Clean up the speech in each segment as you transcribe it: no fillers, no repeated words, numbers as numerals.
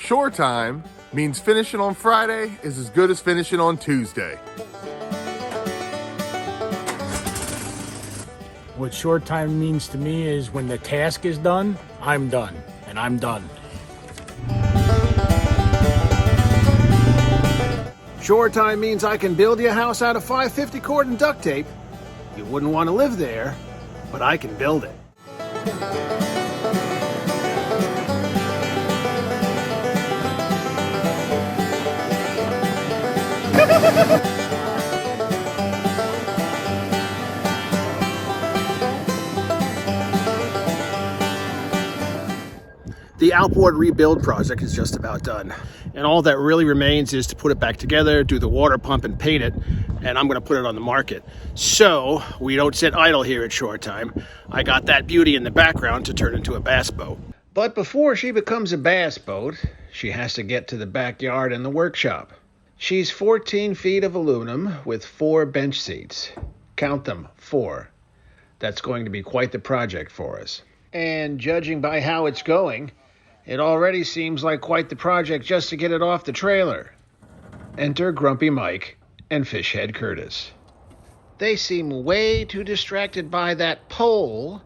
Shore time means finishing on Friday is as good as finishing on Tuesday. What short time means to me is when the task is done, I'm done, and I'm done. Shore time means I can build you a house out of 550 cord and duct tape. You wouldn't want to live there, but I can build it. The Outboard rebuild project is just about done. And all that really remains is to put it back together, do the water pump and paint it, and I'm gonna put it on the market. So we don't sit idle here at Shore Time. I got that beauty in the background to turn into a bass boat. But before she becomes a bass boat, she has to get to the backyard and the workshop. She's 14 feet of aluminum with 4 bench seats. Count them, 4. That's going to be quite the project for us. And judging by how it's going, it already seems like quite the project just to get it off the trailer. Enter Grumpy Mike and Fishhead Curtis. They seem way too distracted by that pole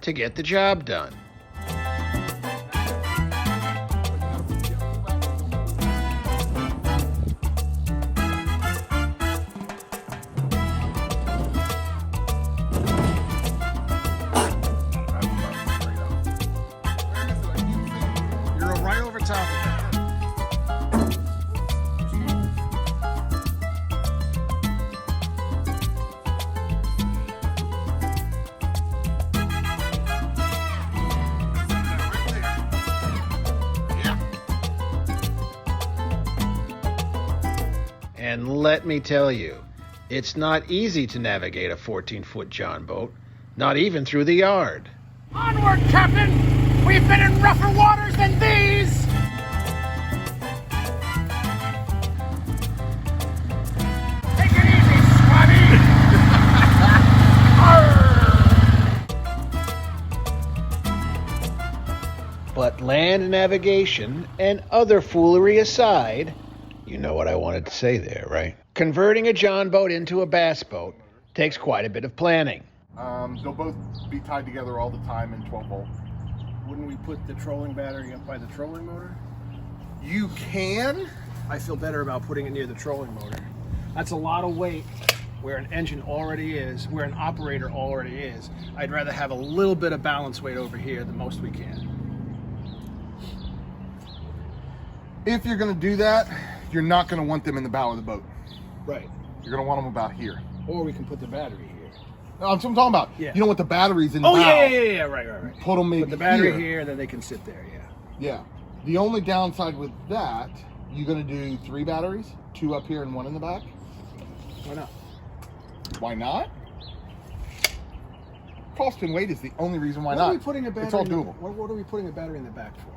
to get the job done. And let me tell you, it's not easy to navigate a 14-foot John boat, not even through the yard. Onward, Captain! We've been in rougher waters than these! Take it easy, Swabby! But land navigation and other foolery aside, you know what I wanted to say there, right? Converting a John boat into a bass boat takes quite a bit of planning. They'll both be tied together all the time in 12 volt. Wouldn't we put the trolling battery up by the trolling motor? You can? I feel better about putting it near the trolling motor. That's a lot of weight where an engine already is, where an operator already is. I'd rather have a little bit of balance weight over here, the most we can. If you're gonna do that, you're not gonna want them in the bow of the boat. Right. You're gonna want them about here. Or we can put the battery here. No, that's what I'm talking about. Yeah. You don't want the batteries in the Oh, bow. yeah, right. Put them maybe Put the battery here. here, and then they can sit there, yeah. Yeah. The only downside with that, you're gonna do 3 batteries, 2 up here and 1 in the back. Why not? Why not? Cost and weight is the only reason why What not. are we putting a battery It's all in the- doable. What are we putting a battery in the back for?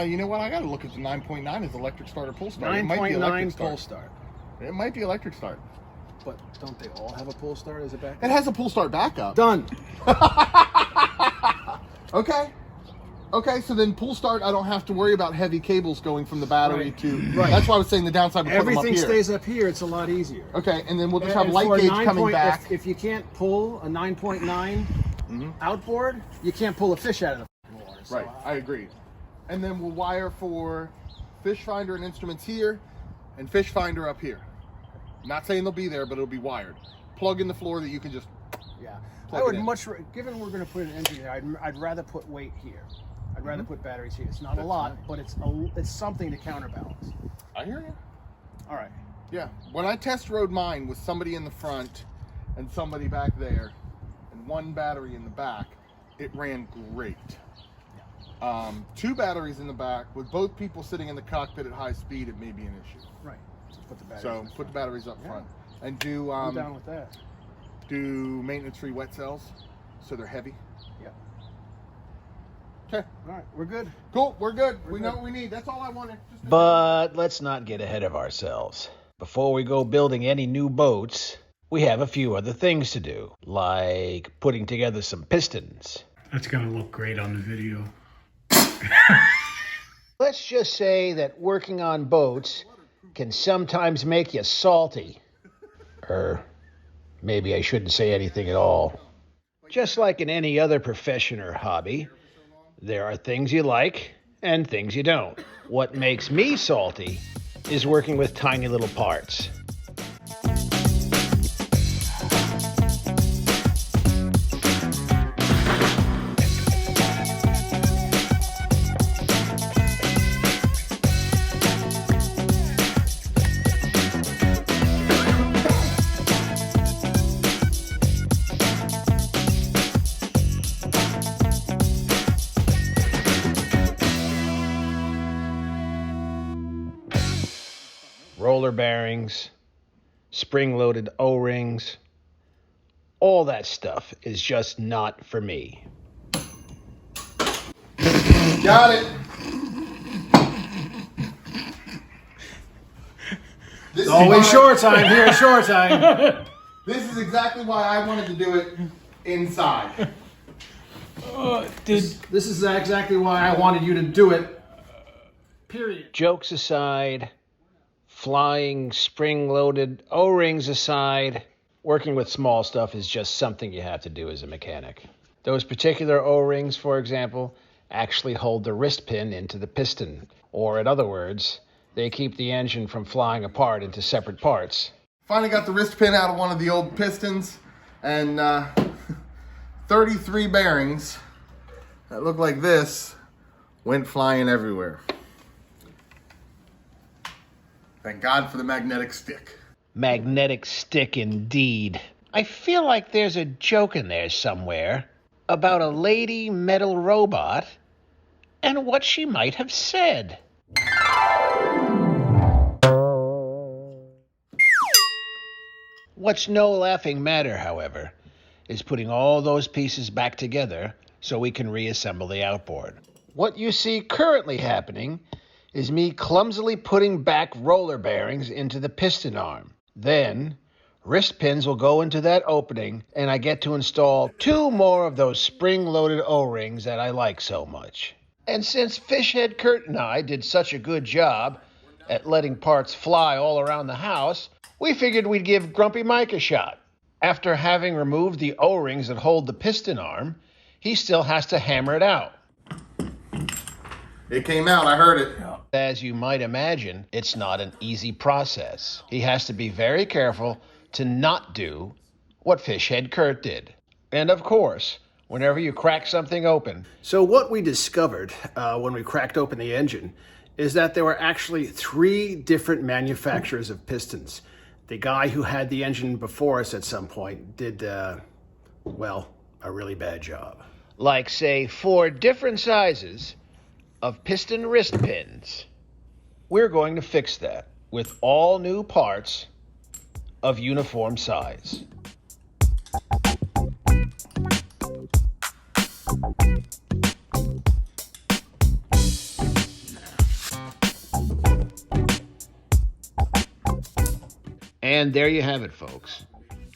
You know what? I gotta look at the 9.9 as electric start or pull start. It might be 9.9 electric pull start. start. It might be electric start. But don't they all have a pull start as a backup? It has a pull start backup. Done. Okay. Okay, so then pull start, I don't have to worry about heavy cables going from the battery Right. to... Right. That's why I was saying the downside would put them up Everything here. stays up here, it's a lot easier. Okay, and then we'll just have And light for a gauge 9 coming point- back. If you can't pull a 9.9 outboard, you can't pull a fish out of the water. So Right, I agree. And then we'll wire for fish finder and instruments here and fish finder up here. Not saying they'll be there, but it'll be wired. Plug in the floor that you can just... yeah. Plug I would it in. given we're going to put an engine here, I'd rather put weight here. I'd rather put batteries here. It's not a That's lot, fine. but it's something to counterbalance. I hear you. All right. Yeah, when I test rode mine with somebody in the front and somebody back there and 1 battery in the back, it ran great. 2 batteries in the back with both people sitting in the cockpit at high speed, it may be an issue. Right. So put the batteries So in put the front. batteries up Yeah. front and do I'm down with that. do maintenance-free wet cells so they're heavy. Yeah. Okay, All right, we're good. cool. We're good. We good. know what we need. That's all I wanted. Just But let's not get ahead of ourselves. Before we go building any new boats, we have a few other things to do, like putting together some pistons. That's gonna look great on the video. Let's just say that working on boats can sometimes make you salty. Or maybe I shouldn't say anything at all. Just like in any other profession or hobby, there are things you like and things you don't. What makes me salty is working with tiny little parts. Roller bearings, spring-loaded O-rings, all that stuff is just not for me. Got it. This is Always why- shore time here at shore time. This is exactly why I wanted to do it inside. This is exactly why I wanted you to do it. Period. Jokes aside, flying spring-loaded O-rings aside, working with small stuff is just something you have to do as a mechanic. Those particular O-rings, for example, actually hold the wrist pin into the piston. Or in other words, they keep the engine from flying apart into separate parts. Finally got the wrist pin out of one of the old pistons, and 33 bearings that look like this went flying everywhere. Thank God for the magnetic stick. Magnetic stick indeed. I feel like there's a joke in there somewhere about a lady metal robot and what she might have said. What's no laughing matter, however, is putting all those pieces back together so we can reassemble the outboard. What you see currently happening is me clumsily putting back roller bearings into the piston arm. Then, wrist pins will go into that opening, and I get to install 2 more of those spring-loaded O-rings that I like so much. And since Fishhead Kurt and I did such a good job at letting parts fly all around the house, we figured we'd give Grumpy Mike a shot. After having removed the O-rings that hold the piston arm, he still has to hammer it out. It came out, I heard it. As you might imagine, it's not an easy process. He has to be very careful to not do what Fishhead Kurt did. And of course, whenever you crack something open. So what we discovered when we cracked open the engine is that there were actually 3 different manufacturers of pistons. The guy who had the engine before us at some point did, a really bad job. Like, say, 4 different sizes of piston wrist pins. We're going to fix that with all new parts of uniform size. And there you have it, folks.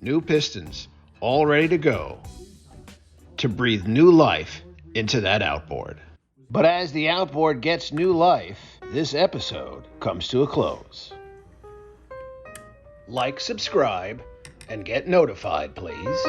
New pistons, all ready to go to breathe new life into that outboard. But as the outboard gets new life, this episode comes to a close. Like, subscribe, and get notified, please.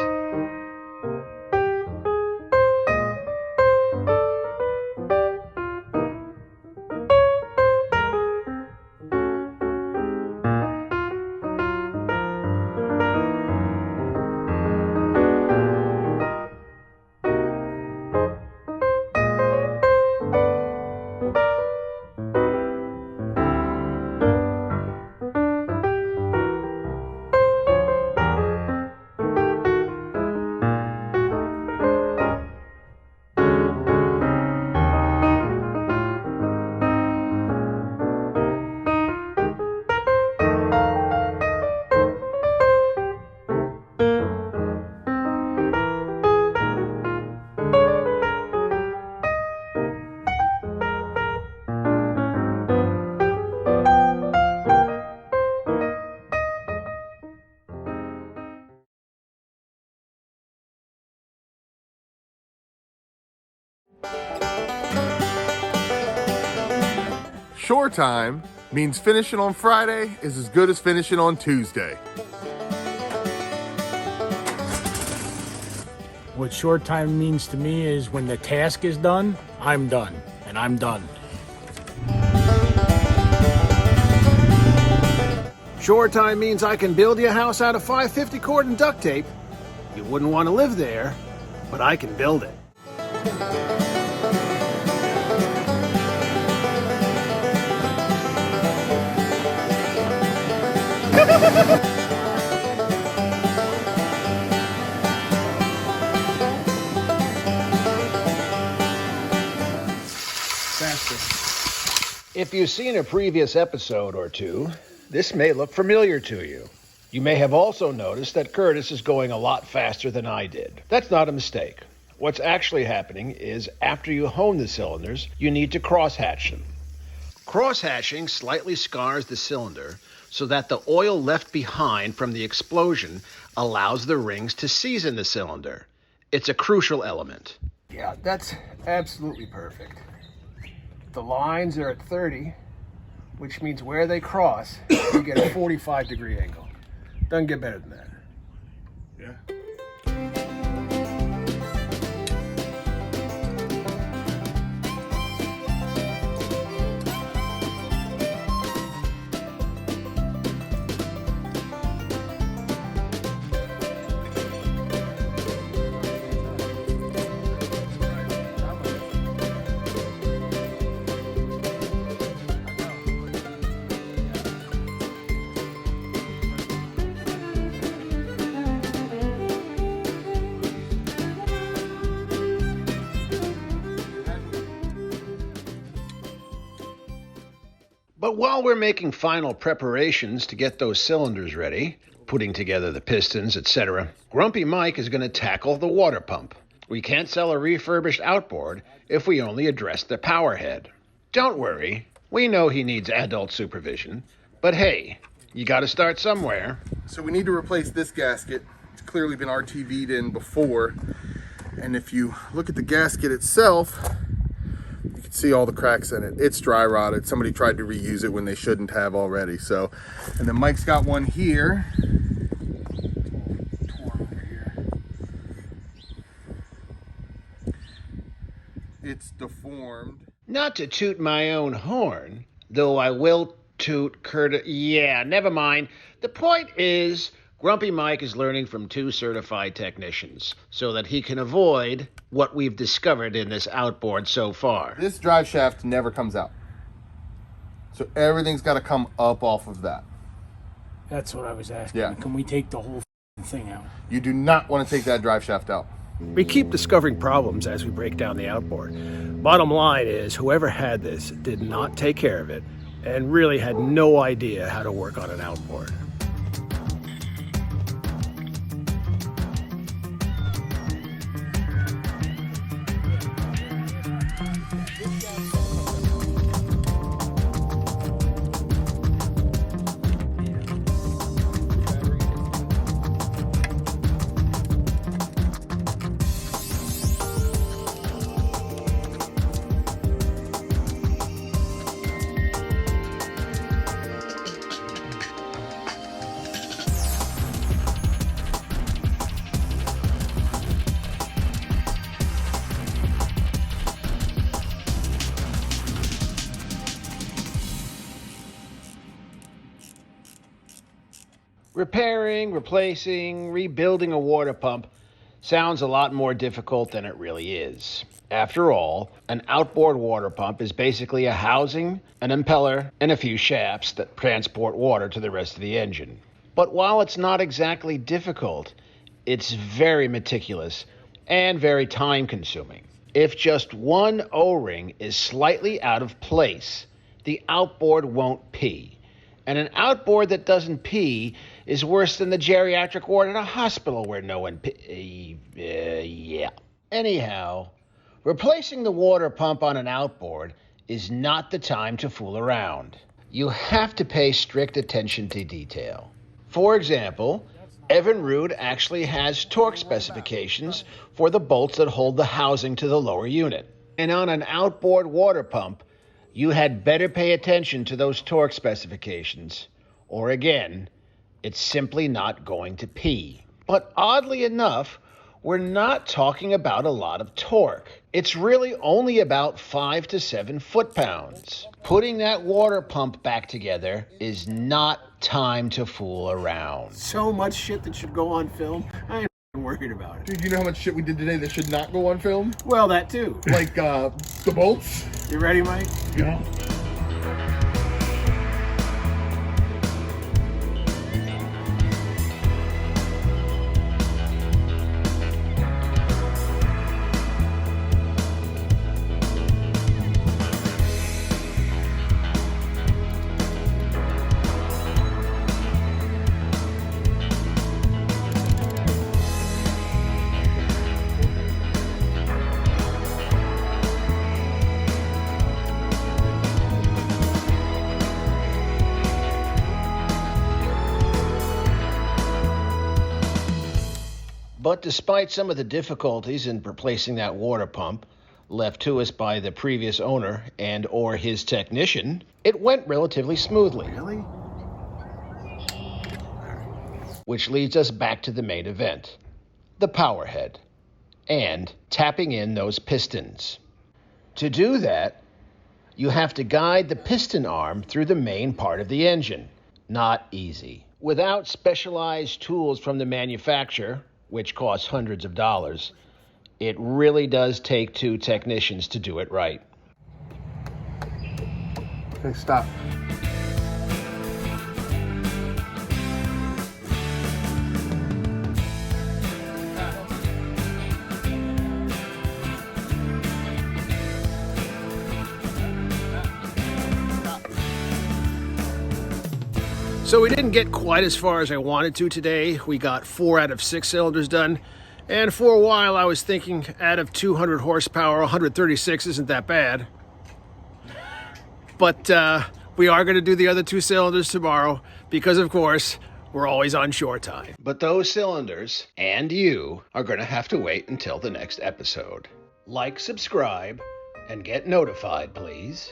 Shore time means finishing on Friday is as good as finishing on Tuesday. What short time means to me is when the task is done, I'm done, and I'm done. Shore time means I can build you a house out of 550 cord and duct tape. You wouldn't want to live there, but I can build it. Faster. If you've seen a previous episode or two, this may look familiar to you. You may have also noticed that Curtis is going a lot faster than I did. That's not a mistake. What's actually happening is after you hone the cylinders, you need to cross-hatch them. Cross-hatching slightly scars the cylinder so that the oil left behind from the explosion allows the rings to season the cylinder. It's a crucial element. Yeah, that's absolutely perfect. The lines are at 30, which means where they cross, you get a 45-degree angle. Doesn't get better than that. Yeah. But while we're making final preparations to get those cylinders ready, putting together the pistons, etc., Grumpy Mike is going to tackle the water pump. We can't sell a refurbished outboard if we only address the power head. Don't worry, we know he needs adult supervision, but hey, you got to start somewhere. So we need to replace this gasket. It's clearly been RTV'd in before. And if you look at the gasket itself, you can see all the cracks in it. It's dry rotted. Somebody tried to reuse it when they shouldn't have already. So, and then Mike's got one here. It's deformed. Not to toot my own horn, though I will toot Curtis. Yeah, never mind. The point is, Grumpy Mike is learning from 2 certified technicians so that he can avoid what we've discovered in this outboard so far. This drive shaft never comes out. So everything's got to come up off of that. That's what I was asking. Yeah. Can we take the whole thing out? You do not want to take that drive shaft out. We keep discovering problems as we break down the outboard. Bottom line is, whoever had this did not take care of it and really had no idea how to work on an outboard. Repairing, replacing, rebuilding a water pump sounds a lot more difficult than it really is. After all, an outboard water pump is basically a housing, an impeller, and a few shafts that transport water to the rest of the engine. But while it's not exactly difficult, it's very meticulous and very time-consuming. If just one O-ring is slightly out of place, the outboard won't pee. And an outboard that doesn't pee is worse than the geriatric ward at a hospital where no one yeah. Anyhow, replacing the water pump on an outboard is not the time to fool around. You have to pay strict attention to detail. For example, Evan Rood actually has torque specifications for the bolts that hold the housing to the lower unit. And on an outboard water pump, You had better pay attention to those torque specifications, or again, it's simply not going to pee. But oddly enough, we're not talking about a lot of torque. It's really only about 5 to 7 foot-pounds. Putting that water pump back together is not time to fool around. So much shit that should go on film. I ain't worried about it. Dude, you know how much shit we did today that should not go on film? Well, that too. Like, the bolts? You ready, Mike? Yeah. But despite some of the difficulties in replacing that water pump left to us by the previous owner and or his technician, it went relatively smoothly. Really? Which leads us back to the main event, the power head, and tapping in those pistons. To do that, you have to guide the piston arm through the main part of the engine. Not easy. Without specialized tools from the manufacturer, which costs hundreds of dollars, it really does take 2 technicians to do it right. Okay, stop. So we didn't get quite as far as I wanted to today. We got 4 out of 6 cylinders done. And for a while I was thinking out of 200 horsepower, 136 isn't that bad. But we are going to do the other 2 cylinders tomorrow because, of course, we're always on shore time. But those cylinders and you are going to have to wait until the next episode. Like, subscribe, and get notified, please.